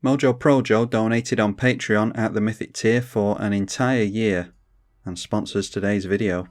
Mojo Projo donated on Patreon at the Mythic tier for an entire year and sponsors today's video.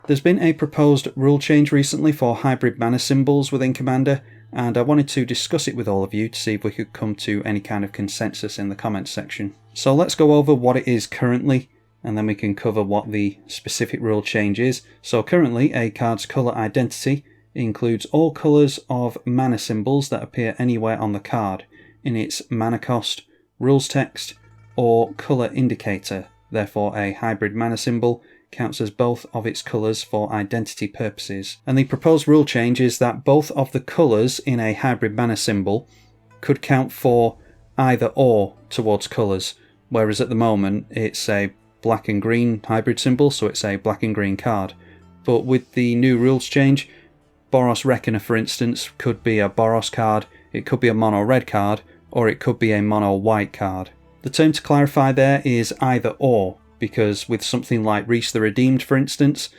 There's been a proposed rule change recently for hybrid mana symbols within Commander, and I wanted to discuss it with all of you to see if we could come to any kind of consensus in the comments section. So let's go over what it is currently, and then we can cover what the specific rule change is. So currently, a card's colour identity includes all colours of mana symbols that appear anywhere on the card, in its mana cost, rules text, or colour indicator. Therefore, a hybrid mana symbol counts as both of its colours for identity purposes. And the proposed rule change is that both of the colours in a hybrid mana symbol could count for either or towards colours, whereas at the moment it's a black and green hybrid symbol, so it's a black and green card. But with the new rules change, Boros Reckoner, for instance, could be a Boros card, it could be a mono red card, or it could be a mono white card. The term to clarify there is either or, because with something like Reese the Redeemed, for instance,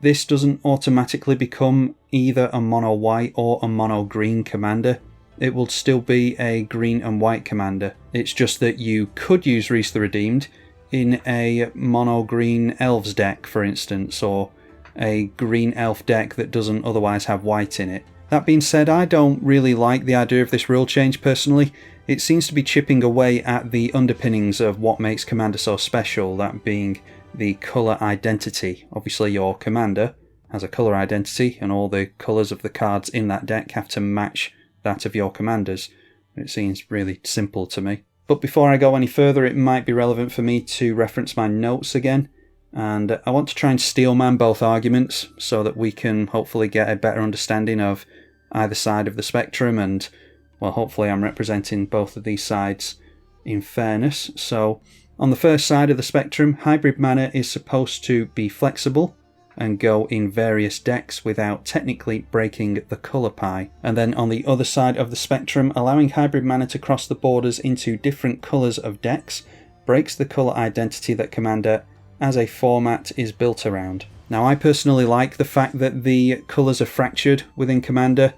this doesn't automatically become either a mono white or a mono green commander. It will still be a green and white commander. It's just that you could use Reese the Redeemed in a mono green elves deck, for instance, or a green elf deck that doesn't otherwise have white in it. That being said, I don't really like the idea of this rule change personally. It seems to be chipping away at the underpinnings of what makes Commander so special, that being the colour identity. Obviously your Commander has a colour identity and all the colours of the cards in that deck have to match that of your Commanders. It seems really simple to me. But before I go any further, it might be relevant for me to reference my notes again. And I want to try and steelman both arguments so that we can hopefully get a better understanding of either side of the spectrum, and well, hopefully I'm representing both of these sides in fairness. So on the first side of the spectrum, hybrid mana is supposed to be flexible and go in various decks without technically breaking the colour pie. And then on the other side of the spectrum, allowing hybrid mana to cross the borders into different colours of decks breaks the colour identity that Commander as a format is built around. Now, I personally like the fact that the colours are fractured within Commander.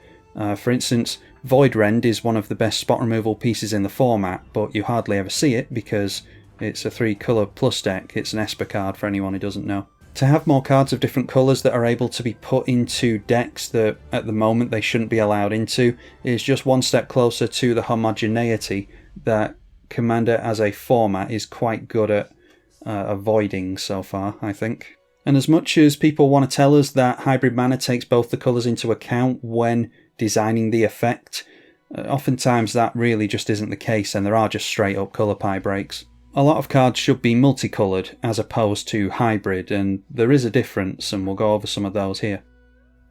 For instance, Void Rend is one of the best spot removal pieces in the format, but you hardly ever see it because it's a 3-colour plus deck. It's an Esper card for anyone who doesn't know. To have more cards of different colours that are able to be put into decks that at the moment they shouldn't be allowed into is just one step closer to the homogeneity that Commander as a format is quite good at avoiding so far, I think. And as much as people want to tell us that hybrid mana takes both the colours into account when designing the effect, oftentimes that really just isn't the case and there are just straight up colour pie breaks. A lot of cards should be multicoloured as opposed to hybrid, and there is a difference, and we'll go over some of those here.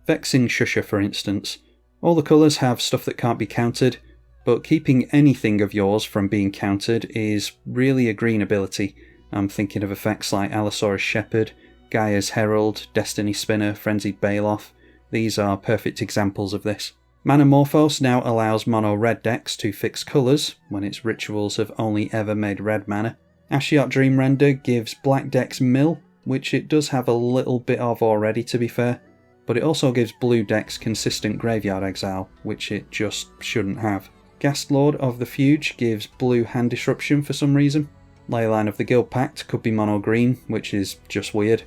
Vexing Shusher, for instance. All the colours have stuff that can't be countered, but keeping anything of yours from being countered is really a green ability. I'm thinking of effects like Allosaurus Shepherd, Gaia's Herald, Destiny Spinner, Frenzied Baloth. These are perfect examples of this. Manamorphose now allows mono red decks to fix colours when its rituals have only ever made red mana. Ashiok Dream Render gives black decks mill, which it does have a little bit of already to be fair, but it also gives blue decks consistent graveyard exile, which it just shouldn't have. Gastlord of the Fuge gives blue hand disruption for some reason. Leyline of the Guild Pact could be mono green, which is just weird.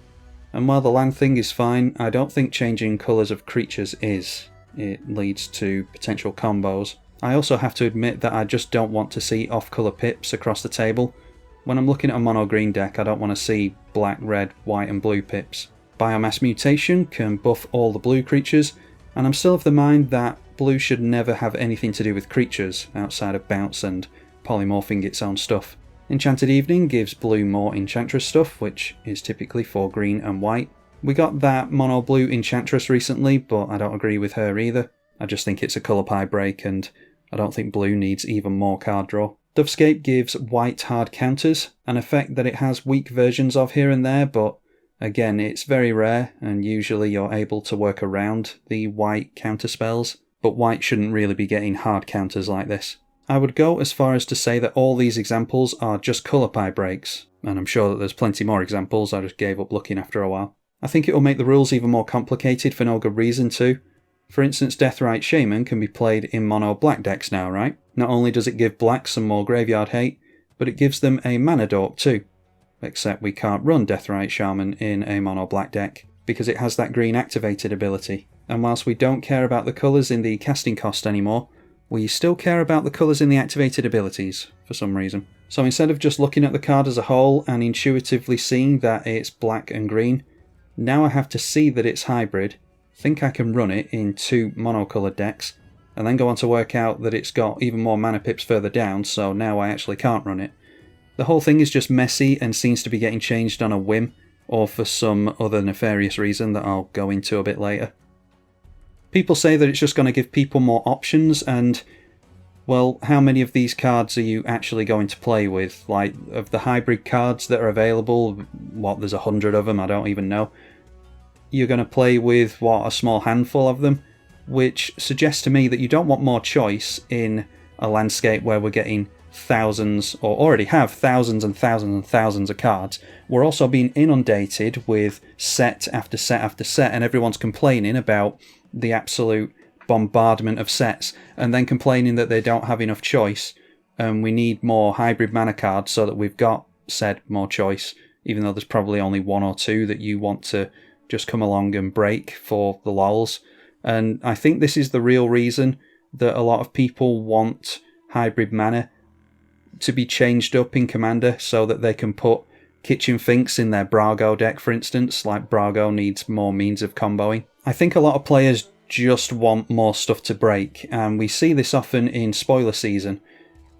And while the land thing is fine, I don't think changing colours of creatures is. It leads to potential combos. I also have to admit that I just don't want to see off-colour pips across the table. When I'm looking at a mono green deck, I don't want to see black, red, white and blue pips. Biomass Mutation can buff all the blue creatures, and I'm still of the mind that blue should never have anything to do with creatures outside of bounce and polymorphing its own stuff. Enchanted Evening gives blue more Enchantress stuff, which is typically for green and white. We got that mono blue Enchantress recently, but I don't agree with her either. I just think it's a colour pie break, and I don't think blue needs even more card draw. Dovescape gives white hard counters, an effect that it has weak versions of here and there, but again, it's very rare, and usually you're able to work around the white counter spells, but white shouldn't really be getting hard counters like this. I would go as far as to say that all these examples are just colour pie breaks, and I'm sure that there's plenty more examples. I just gave up looking after a while. I think it will make the rules even more complicated for no good reason too. For instance, Deathrite Shaman can be played in mono black decks now, right? Not only does it give black some more graveyard hate, but it gives them a mana dork too. Except we can't run Deathrite Shaman in a mono black deck, because it has that green activated ability. And whilst we don't care about the colours in the casting cost anymore, we still care about the colours in the activated abilities, for some reason. So instead of just looking at the card as a whole and intuitively seeing that it's black and green, now I have to see that it's hybrid, think I can run it in 2 monocoloured decks, and then go on to work out that it's got even more mana pips further down, so now I actually can't run it. The whole thing is just messy and seems to be getting changed on a whim, or for some other nefarious reason that I'll go into a bit later. People say that it's just going to give people more options, and, well, how many of these cards are you actually going to play with? Like, of the hybrid cards that are available, what, there's 100 of them, I don't even know. You're going to play with, what, a small handful of them? Which suggests to me that you don't want more choice in a landscape where we're getting thousands, or already have thousands and thousands and thousands of cards. We're also being inundated with set after set after set, and everyone's complaining about the absolute bombardment of sets, and then complaining that they don't have enough choice, and we need more hybrid mana cards so that we've got said more choice, even though there's probably only 1 or 2 that you want to just come along and break for the lols. And I think this is the real reason that a lot of people want hybrid mana to be changed up in Commander so that they can put Kitchen Finks in their Brago deck, for instance, like Brago needs more means of comboing. I think a lot of players just want more stuff to break, and we see this often in spoiler season.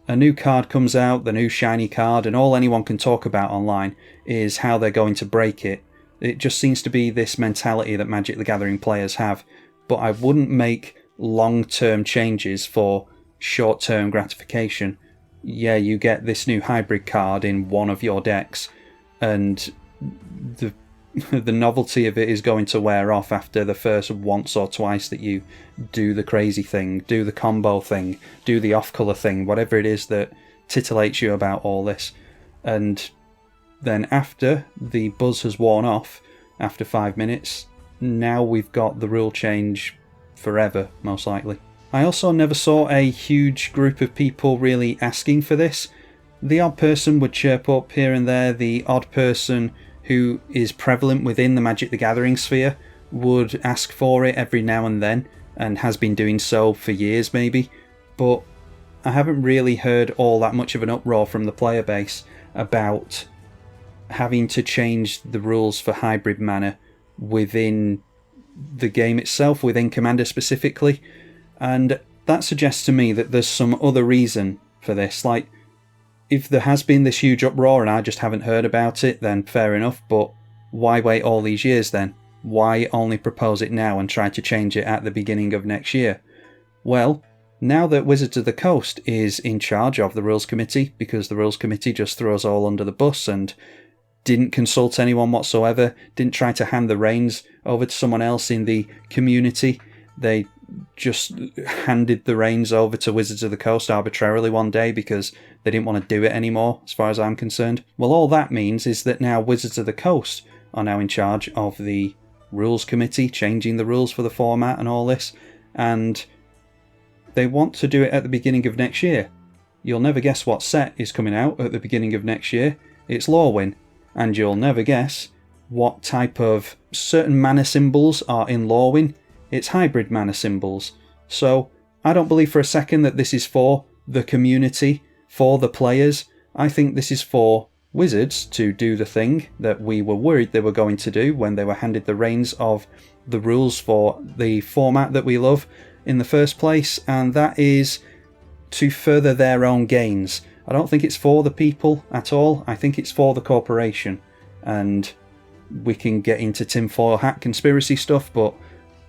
A new card comes out, the new shiny card, and all anyone can talk about online is how they're going to break it. It just seems to be this mentality that Magic the Gathering players have, but I wouldn't make long-term changes for short-term gratification. Yeah, you get this new hybrid card in one of your decks, and the novelty of it is going to wear off after the first once or twice that you do the crazy thing, do the combo thing, do the off-colour thing, whatever it is that titillates you about all this. And then after the buzz has worn off, after 5 minutes, now we've got the rule change forever, most likely. I also never saw a huge group of people really asking for this. The odd person would chirp up here and there, the odd person who is prevalent within the Magic the Gathering sphere would ask for it every now and then, and has been doing so for years maybe, but I haven't really heard all that much of an uproar from the player base about having to change the rules for hybrid mana within the game itself, within Commander specifically. And that suggests to me that there's some other reason for this. Like, if there has been this huge uproar and I just haven't heard about it, then fair enough, but why wait all these years then? Why only propose it now and try to change it at the beginning of next year? Well, now that Wizards of the Coast is in charge of the Rules Committee, because the Rules Committee just threw us all under the bus and didn't consult anyone whatsoever, didn't try to hand the reins over to someone else in the community, they just handed the reins over to Wizards of the Coast arbitrarily one day because they didn't want to do it anymore, as far as I'm concerned. Well, all that means is that now Wizards of the Coast are now in charge of the Rules Committee, changing the rules for the format and all this, and they want to do it at the beginning of next year. You'll never guess what set is coming out at the beginning of next year. It's Lorwyn. And you'll never guess what type of certain mana symbols are in Lorwyn. It's hybrid mana symbols. So I don't believe for a second that this is for the community, for the players. I think this is for Wizards to do the thing that we were worried they were going to do when they were handed the reins of the rules for the format that we love in the first place, and that is to further their own gains. I don't think it's for the people at all. I think it's for the corporation. And we can get into tinfoil hat conspiracy stuff, but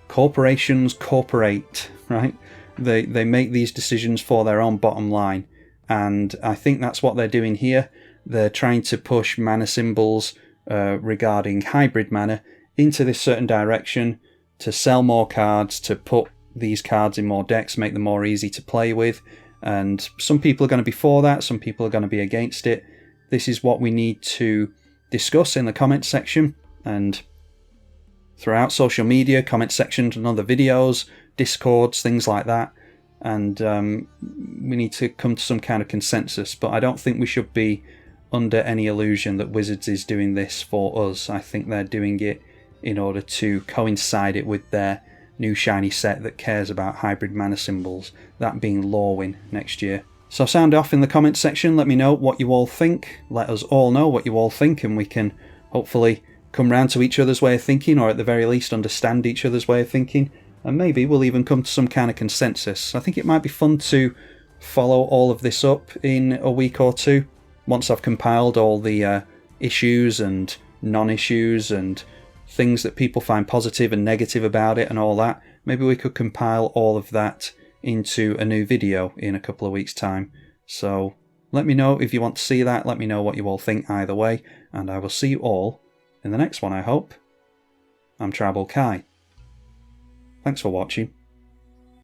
corporations corporate, right? They make these decisions for their own bottom line. And I think that's what they're doing here. They're trying to push mana symbols regarding hybrid mana into this certain direction to sell more cards, to put these cards in more decks, make them more easy to play with. And some people are going to be for that, some people are going to be against it. This is what we need to discuss in the comments section, and throughout social media, comment sections and other videos, Discords, things like that. And we need to come to some kind of consensus, but I don't think we should be under any illusion that Wizards is doing this for us. I think they're doing it in order to coincide it with their new shiny set that cares about hybrid mana symbols, that being Lorwyn next year. So sound off in the comments section, let me know what you all think, let us all know what you all think, and we can hopefully come round to each other's way of thinking, or at the very least understand each other's way of thinking, and maybe we'll even come to some kind of consensus. I think it might be fun to follow all of this up in a week or two, once I've compiled all the issues and non-issues and things that people find positive and negative about it and all that. Maybe we could compile all of that into a new video in a couple of weeks' time. So let me know if you want to see that, let me know what you all think either way, and I will see you all in the next one, I hope. I'm tribalkai. Thanks for watching.